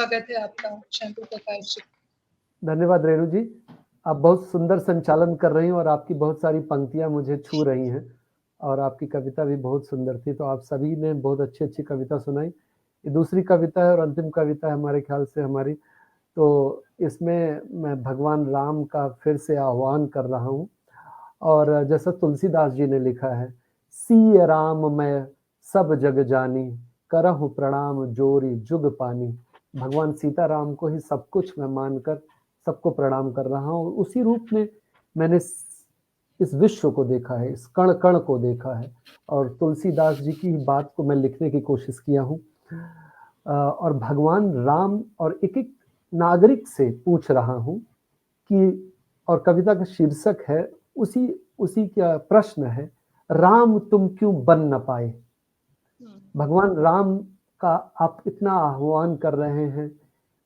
स्वागत है आपका शंकर प्रकाश जी। धन्यवाद रेणु जी, आप बहुत सुंदर संचालन कर रही हैं और आपकी बहुत सारी पंक्तियां मुझे छू रही हैं और आपकी कविता भी बहुत सुंदर थी। तो आप सभी ने बहुत अच्छी अच्छी कविता सुनाई। ये दूसरी कविता है और अंतिम कविता है हमारे ख्याल से हमारी। तो इसमें मैं भगवान राम का फिर से आह्वान कर रहा हूँ और जैसा तुलसीदास जी ने लिखा है, सिय राम मैं सब जग जानी, करहु प्रणाम जोरी जुग पानी। भगवान सीताराम को ही सब कुछ मैं मानकर सबको प्रणाम कर रहा हूँ। उसी रूप में मैंने इस विश्व को देखा है, इस कण कण को देखा है और तुलसीदास जी की बात को मैं लिखने की कोशिश किया हूँ। और भगवान राम और एक एक नागरिक से पूछ रहा हूँ कि, और कविता का शीर्षक है उसी का प्रश्न है, राम तुम क्यों बन न पाए। भगवान राम का आप इतना आह्वान कर रहे हैं,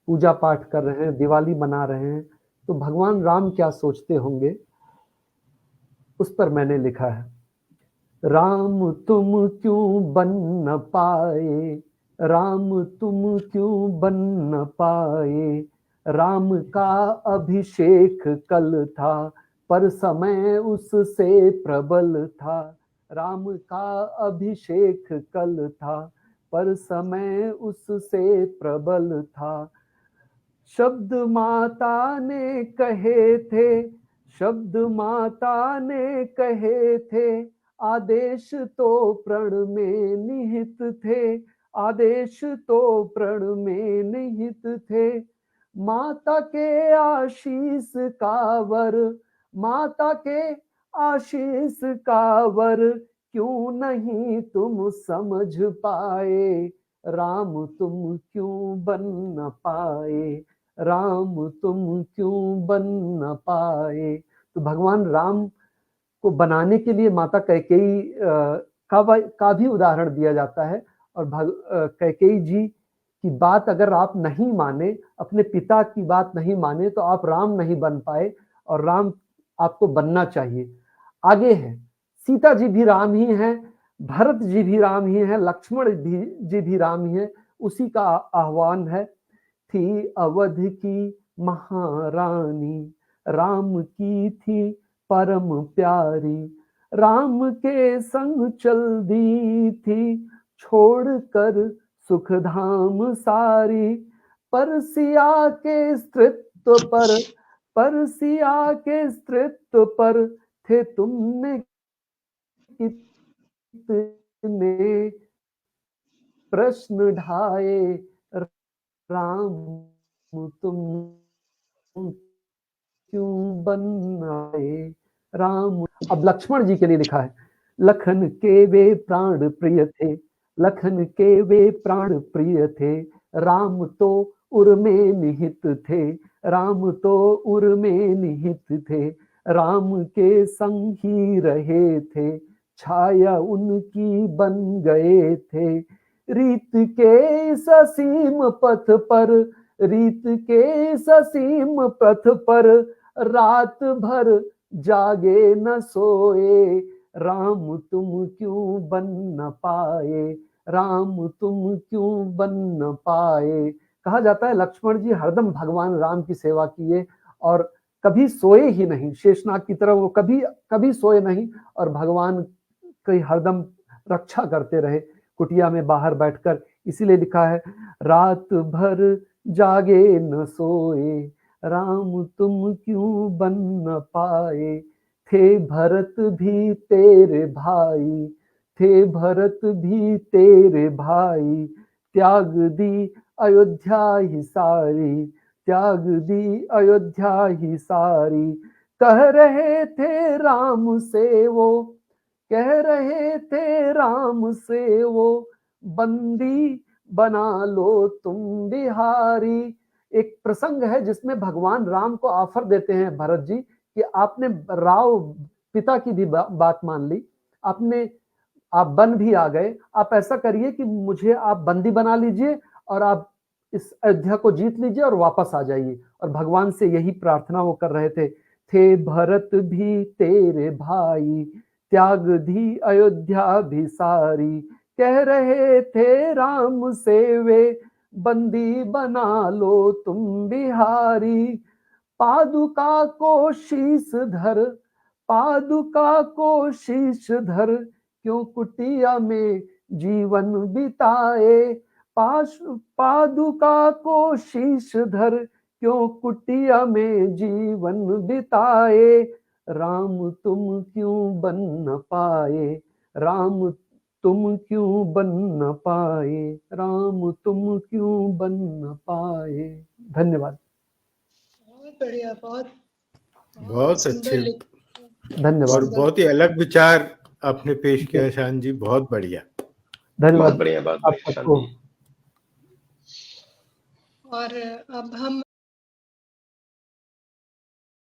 पूजा पाठ कर रहे हैं, दिवाली मना रहे हैं, तो भगवान राम क्या सोचते होंगे, उस पर मैंने लिखा है, राम तुम क्यों बन न पाए, राम तुम क्यों बन न पाए। राम का अभिषेक कल था, पर समय उससे प्रबल था। राम का अभिषेक कल था, पर समय उससे प्रबल था। शब्द माता ने कहे थे, शब्द माता ने कहे थे, आदेश तो प्रण में निहित थे, आदेश तो प्रण में निहित थे। माता के आशीष का वर, माता के आशीष का वर, क्यों नहीं तुम समझ पाए। राम तुम क्यों बन न पाए, राम तुम क्यों बन न पाए। तो भगवान राम को बनाने के लिए माता कैकेयी का भी उदाहरण दिया जाता है। और कैकेयी जी की बात अगर आप नहीं माने, अपने पिता की बात नहीं माने, तो आप राम नहीं बन पाए और राम आपको बनना चाहिए। आगे है, सीता जी भी राम ही हैं, भरत जी भी राम ही हैं, लक्ष्मण जी भी राम ही हैं। उसी का आह्वान है, थी अवध की महारानी, राम की थी परम प्यारी। राम के संग चल दी थी, छोड़कर सुख धाम सारी। पर सिया के स्त्रीत्व पर, पर सिया के स्त्रीत्व पर, थे तुमने कितने प्रश्न ढाए। राम तुम क्यों बन आए, राम। अब लक्ष्मण जी के लिए लिखा है, लखन के वे प्राण प्रिय थे, लखन के वे प्राण प्रिय थे। राम तो उर में निहित थे, राम तो उर में निहित थे। राम के संग ही रहे थे, छाया उनकी बन गए थे। रीत के ससीम पथ पर, रीत के ससीम पथ पर, रात भर जागे न सोए। राम तुम क्यों बन न पाए, राम तुम क्यों बन न पाए। कहा जाता है लक्ष्मण जी हरदम भगवान राम की सेवा किए और कभी सोए ही नहीं, शेषनाग की तरह वो कभी कभी सोए नहीं और भगवान की हरदम रक्षा करते रहे कुटिया में बाहर बैठकर। इसीलिए लिखा है, रात भर जागे न सोए, राम तुम क्यों बन न पाए। थे भरत भी तेरे भाई, थे भरत भी तेरे भाई। त्याग दी अयोध्या ही सारी, त्याग दी अयोध्या ही सारी। कह रहे थे राम से वो, कह रहे थे राम से वो, बंदी बना लो तुम बिहारी। एक प्रसंग है जिसमें भगवान राम को ऑफर देते हैं भरत जी कि आपने राव पिता की भी बात मान ली, आपने आप बन भी आ गए, आप ऐसा करिए कि मुझे आप बंदी बना लीजिए और आप इस अयोध्या को जीत लीजिए और वापस आ जाइए। और भगवान से यही प्रार्थना वो कर रहे थे भरत भी तेरे भाई, त्याग दी अयोध्या भी सारी। कह रहे थे राम से वे, बंदी बना लो तुम बिहारी। पादुका को शीश धर, पादुका को शीश धर, क्यों कुटिया में जीवन बिताए। पादुका को शीश धर, क्यों कुटिया में जीवन बिताए। राम तुम क्यों बन न पाए, राम तुम क्यों बन न पाए, राम तुम क्यों बन न पाए। धन्यवाद। बहुत बढ़िया, बहुत बहुत सुंदर अच्छे धन्यवाद। और बहुत ही अलग विचार आपने पेश किया शान जी, बहुत बढ़िया। धन्यवाद बहुत बढ़िया बात आप सबको। और अब हम